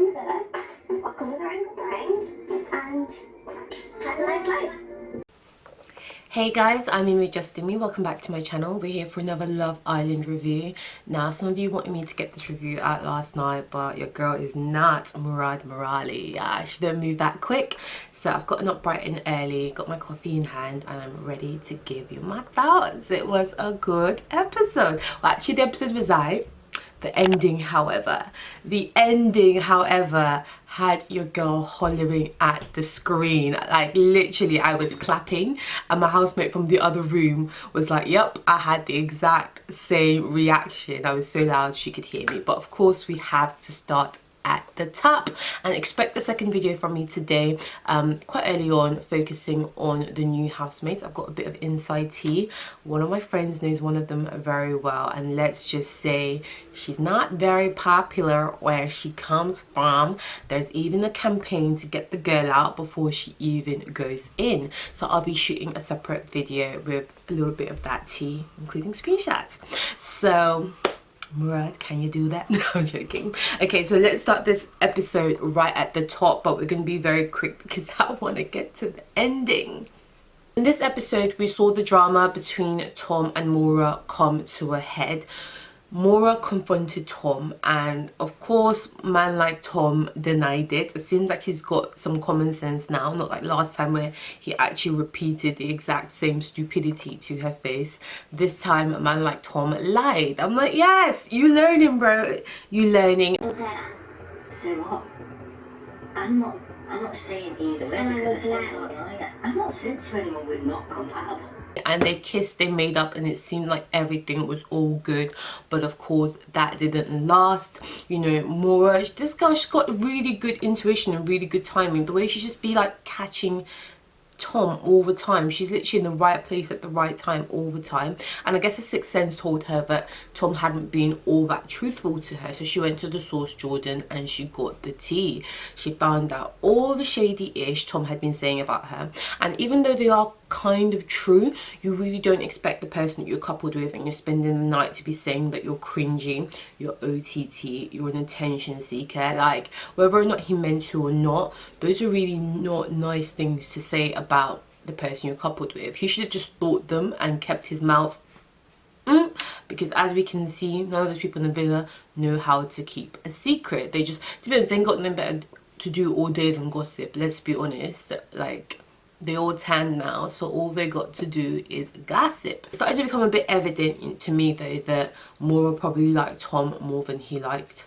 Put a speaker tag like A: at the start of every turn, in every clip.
A: new villa, what comes around comes around, and have a nice life.
B: Hey guys, I'm Amy Justin Me. Welcome back to my channel. We're here for another Love Island review. Now, some of you wanted me to get this review out last night, but your girl is not Murad Morali. She didn't move that quick, so I've gotten up bright and early, got my coffee in hand, and I'm ready to give you my thoughts. It was a good episode. Well, actually, the episode was out. The ending, however, had your girl hollering at the screen. Like, literally, I was clapping, and my housemate from the other room was like, yep, I had the exact same reaction. I was so loud she could hear me. But of course, we have to start at the top, and expect the second video from me today, quite early on, focusing on the new housemates. I've got a bit of inside tea. One of my friends knows one of them very well, and let's just say she's not very popular where she comes from. There's even a campaign to get the girl out before she even goes in, so I'll be shooting a separate video with a little bit of that tea, including screenshots. So Murad, can you do that? No, I'm joking. Okay, so let's start this episode right at the top, but we're going to be very quick because I want to get to the ending. In this episode, we saw the drama between Tom and Maura come to a head. Maura confronted Tom, and of course, man like Tom denied it. It seems like he's got some common sense now, not like last time where he actually repeated the exact same stupidity to her face. This time, a man like Tom lied. I'm like, yes, you learning, bro. You learning.
C: Say what? I'm not saying either way because I said not either. I've not said to anyone we're not compatible.
B: And they kissed, they made up, and it seemed like everything was all good. But of course, that didn't last. You know, Maura, this girl, she's got really good intuition and really good timing. The way she just be like catching Tom all the time. She's literally in the right place at the right time all the time. And I guess the sixth sense told her that Tom hadn't been all that truthful to her. So she went to the source, Jordan, and she got the tea. She found out all the shady-ish Tom had been saying about her. And even though they are kind of true, you really don't expect the person that you're coupled with and you're spending the night to be saying that you're cringy, you're OTT, you're an attention seeker. Like, whether or not he meant to or not, those are really not nice things to say about the person you're coupled with. He should have just thought them and kept his mouth because as we can see, none of those people in the villa know how to keep a secret. They just, to be honest, they ain't got nothing better to do all day than gossip. Let's be honest. Like, they all tan now, so all they got to do is gossip. It started to become a bit evident to me though that Maura probably liked Tom more than he liked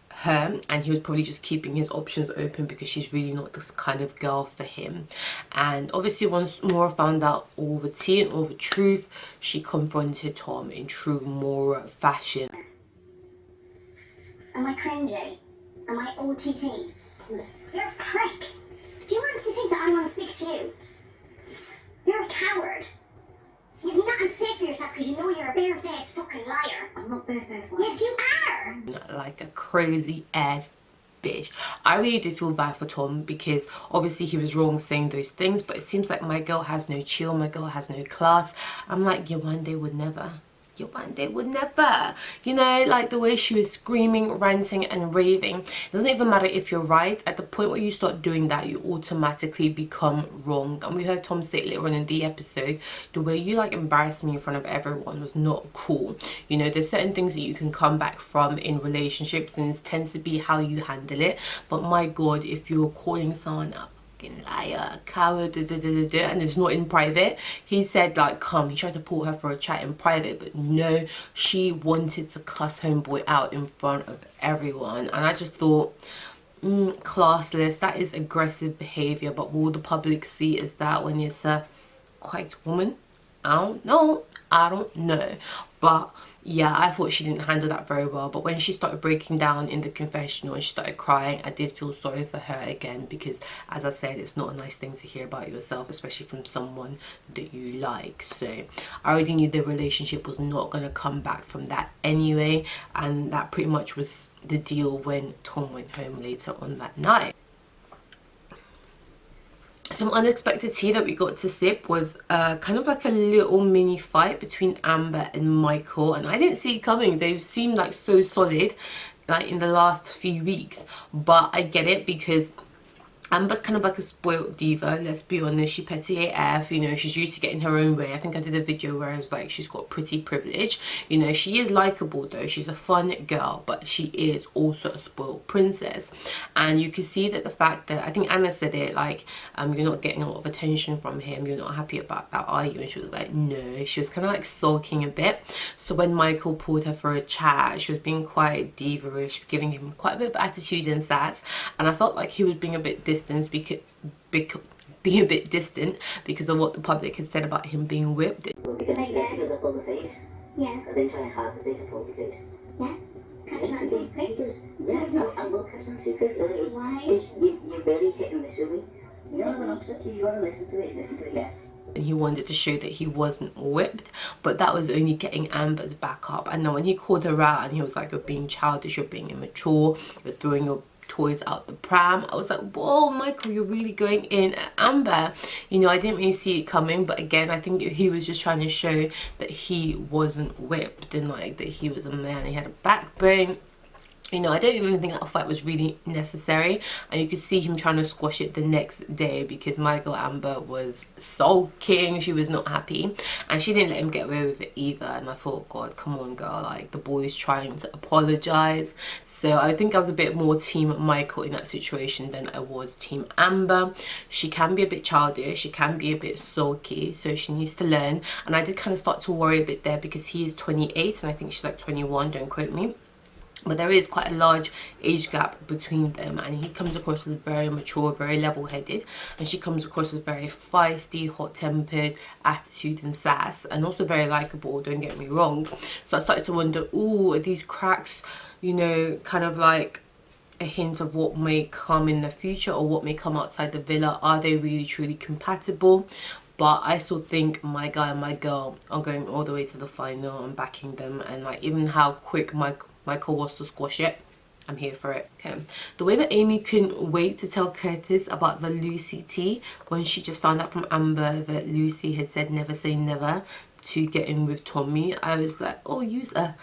B: her, and he was probably just keeping his options open because she's really not the kind of girl for him. And obviously once Maura found out all the tea and all the truth, she confronted Tom in true Maura fashion.
A: Am I cringy? Am I OTT? You're a prick. Do you honestly think that I want to speak to you? You're a coward. You've nothing to say for yourself because you know you're a bare-faced fucking liar.
C: I'm not bare-faced liar.
A: Yes, you are.
B: Like a crazy ass bitch. I really did feel bad for Tom because obviously he was wrong saying those things, but it seems like my girl has no chill, my girl has no class. I'm like, Yewande would never. Yewande would never. You know, like the way she was screaming, ranting and raving. It doesn't even matter if you're right. At the point where you start doing that, you automatically become wrong. And we heard Tom say it later on in the episode, the way you like embarrassed me in front of everyone was not cool. You know, there's certain things that you can come back from in relationships, and it tends to be how you handle it. But my God, if you're calling someone up liar, coward, and it's not in private. He said like, come, he tried to pull her for a chat in private, but no, she wanted to cuss homeboy out in front of everyone. And I just thought, classless, that is aggressive behavior. But will the public see as that when it's a quiet woman? I don't know. But yeah, I thought she didn't handle that very well. But when she started breaking down in the confessional and she started crying, I did feel sorry for her again, because as I said, it's not a nice thing to hear about yourself, especially from someone that you like. So I already knew the relationship was not going to come back from that anyway, and that pretty much was the deal when Tom went home later on that night. Some unexpected tea that we got to sip was kind of like a little mini fight between Amber and Michael, and I didn't see it coming. They seemed like so solid. like in the last few weeks. But I get it, because Amber's kind of like a spoiled diva, let's be honest. She petty AF, you know, she's used to getting her own way. I think I did a video where I was like, she's got pretty privilege. You know, she is likable though, she's a fun girl, but she is also a spoiled princess. And you can see that the fact that, I think Anna said it, like, you're not getting a lot of attention from him, you're not happy about that, are you? And she was like, no. She was kind of like sulking a bit. So when Michael pulled her for a chat, she was being quite diva-ish, giving him quite a bit of attitude and sass, and I felt like he was being a bit distant because being a bit distant because of what the public had said about him being whipped.
C: Well, because I pulled the face.
A: Yeah.
C: I didn't try and hide the face, I pulled the face.
A: Yeah. Catching on secret.
C: Because, yeah, I will catch on secret.
A: Why?
C: Because you really hit and miss with me. No, I'm touching you. Want to listen to it, yeah.
B: And he wanted to show that he wasn't whipped, but that was only getting Amber's back up. And then when he called her out and he was like, you're being childish, you're being immature, you're throwing your toys out the pram, I was like, whoa, Michael, you're really going in at Amber. You know, I didn't really see it coming, but again, I think he was just trying to show that he wasn't whipped and like that he was a man, he had a backbone. You know, I don't even think that fight was really necessary, and you could see him trying to squash it the next day because my girl Amber was sulking, she was not happy, and she didn't let him get away with it either. And I thought, God, come on girl, like the boy's trying to apologize. So I think I was a bit more team Michael in that situation than I was team Amber. She can be a bit childish, she can be a bit sulky, so she needs to learn. And I did kind of start to worry a bit there because he is 28 and I think she's like 21, don't quote me. But there is quite a large age gap between them, and he comes across as very mature, very level-headed, and she comes across as very feisty, hot-tempered, attitude and sass, and also very likable, don't get me wrong. So I started to wonder, ooh, are these cracks, you know, kind of like a hint of what may come in the future or what may come outside the villa? Are they really truly compatible? But I still think my guy and my girl are going all the way to the final and backing them, and like even how quick Michael was to squash it, I'm here for it. Okay, the way that Amy couldn't wait to tell Curtis about the Lucy tea when she just found out from Amber that Lucy had said never say never to get in with Tommy, I was like, oh, use a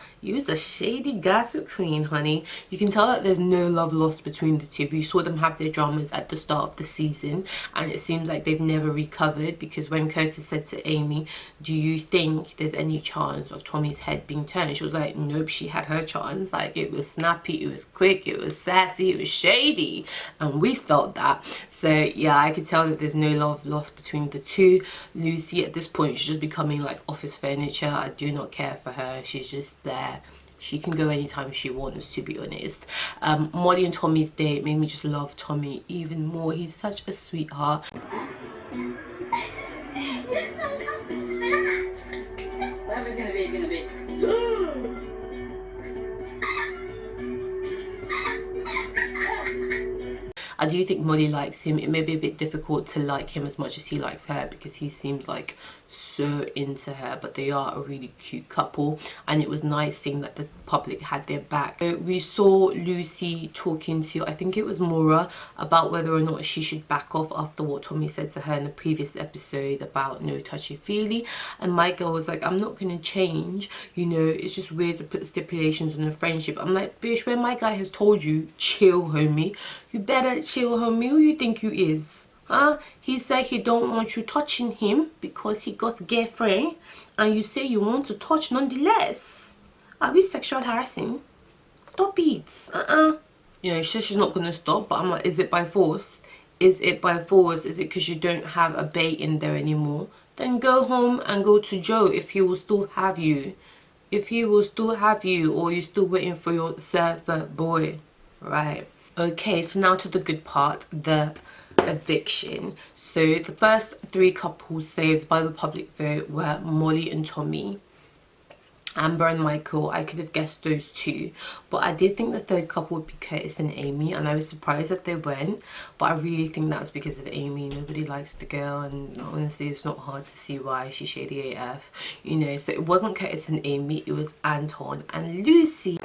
B: shady gossip queen, honey. You can tell that there's no love lost between the two. We saw them have their dramas at the start of the season, and it seems like they've never recovered, because when Curtis said to Amy, do you think there's any chance of Tommy's head being turned, she was like, nope, she had her chance. Like, it was snappy, it was quick, it was sassy, it was shady, and we felt that. So yeah, I could tell that there's no love lost between the two. Lucy at this point, she's just becoming like office furniture. I do not care for her, she's just there. She can go anytime she wants, to be honest. Molly and Tommy's date made me just love Tommy even more. He's such a sweetheart.
A: You look so confident for that.
C: Whatever's gonna be, it's gonna be.
B: I do think Molly likes him. It may be a bit difficult to like him as much as he likes her, because he seems like so into her, but they are a really cute couple, and it was nice seeing that the public had their back. So we saw Lucy talking to, I think it was Maura, about whether or not she should back off after what Tommy said to her in the previous episode about no touchy-feely, and my girl was like, I'm not gonna change, you know, it's just weird to put stipulations on a friendship. I'm like, bitch, when my guy has told you, chill homie, you better chill homie. Who you think you is? Huh? He said he don't want you touching him because he got girlfriend, and you say you want to touch nonetheless. Are we sexual harassing? Stop it. You know, she says she's not gonna stop, but I'm like, is it by force? Is it by force? Is it because you don't have a bait in there anymore? Then go home and go to Joe if he will still have you. If he will still have you, or you're still waiting for your server boy, right? Okay, so now to the good part, the eviction. So the first three couples saved by the public vote were Molly and Tommy, Amber and Michael. I could have guessed those two, but I did think the third couple would be Curtis and Amy, and I was surprised that they weren't, but I really think that was because of Amy. Nobody likes the girl, and honestly it's not hard to see why. She's shady AF, you know. So it wasn't Curtis and Amy, it was Anton and Lucy.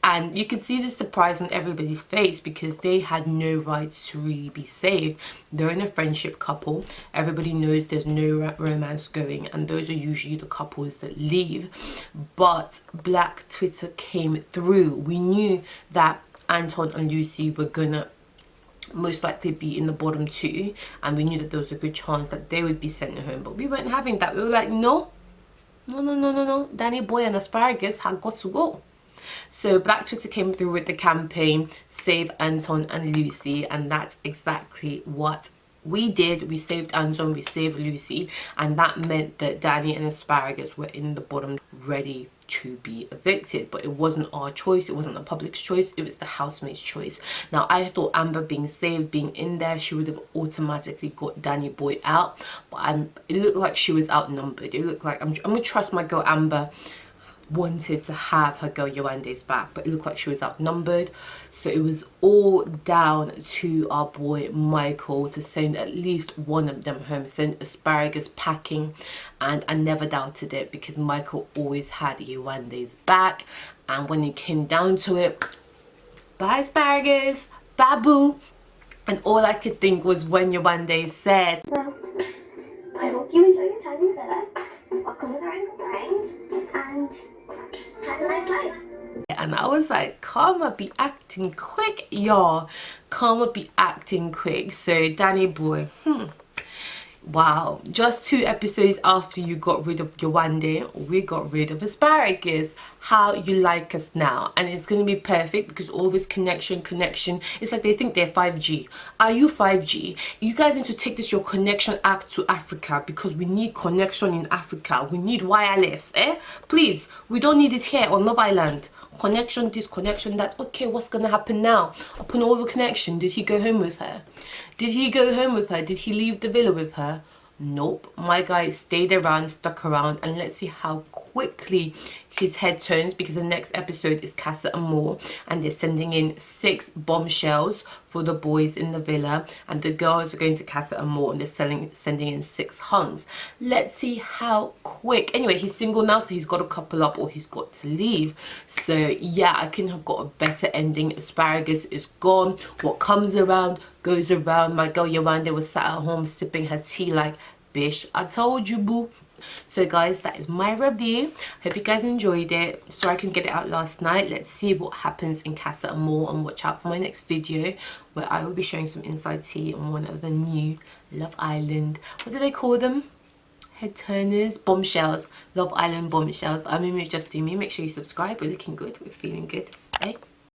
B: And you could see the surprise on everybody's face because they had no rights to really be saved. They're in a friendship couple. Everybody knows there's no romance going, and those are usually the couples that leave. But Black Twitter came through. We knew that Anton and Lucy were gonna most likely be in the bottom two, and we knew that there was a good chance that they would be sent home, but we weren't having that. We were like, no, Danny Boy and Asparagus had got to go. So Black Twitter came through with the campaign Save Anton and Lucy, and that's exactly what we did. We saved Anton, we saved Lucy, and that meant that Danny and Asparagus were in the bottom, ready to be evicted. But it wasn't our choice, it wasn't the public's choice, it was the housemate's choice. Now I thought Amber being saved, being in there, she would have automatically got Danny Boy out, but it looked like she was outnumbered. It looked like I'm gonna trust my girl Amber wanted to have her girl Yewande's back, but it looked like she was outnumbered. So it was all down to our boy Michael to send at least one of them home, send Asparagus packing, and I never doubted it because Michael always had Yewande's back. And when it came down to it, bye Asparagus, babu. And all I could think was when Yewande said,
A: Well, I hope you enjoy your time in the villa. What comes around comes around, and have a nice life.
B: and I was like, Karma be acting quick, y'all. Karma be acting quick. So Danny Boy, wow, just 2 episodes after you got rid of Yewande, we got rid of Asparagus. How you like us now? And it's going to be perfect because all this connection, it's like they think they're 5G. Are you 5G? You guys need to take this your connection act to Africa, because we need connection in Africa. We need wireless, please. We don't need it here on Love Island. Connection this, connection that. Okay, what's gonna happen now? Upon all the connection, did he go home with her? Did he go home with her? Did he leave the villa with her? Nope. My guy stayed around, stuck around, and let's see how quickly his head turns, because the next episode is Casa Amor, and they're sending in 6 bombshells for the boys in the villa, and the girls are going to Casa Amor and they're sending in 6 hunks. Let's see how quick. Anyway, he's single now, so he's got to couple up or he's got to leave. So yeah, I couldn't have got a better ending. Asparagus is gone. What comes around goes around. My girl Yewande was sat at home sipping her tea like, bish, I told you, boo. So guys, that is my review. Hope you guys enjoyed it. So I can get it out last night. Let's see what happens in Casa Amor, and watch out for my next video where I will be showing some inside tea on one of the new Love Island, what do they call them, head turners, bombshells, Love Island bombshells. I'm Just Do Me. Make sure you subscribe. We're looking good, we're feeling good, eh?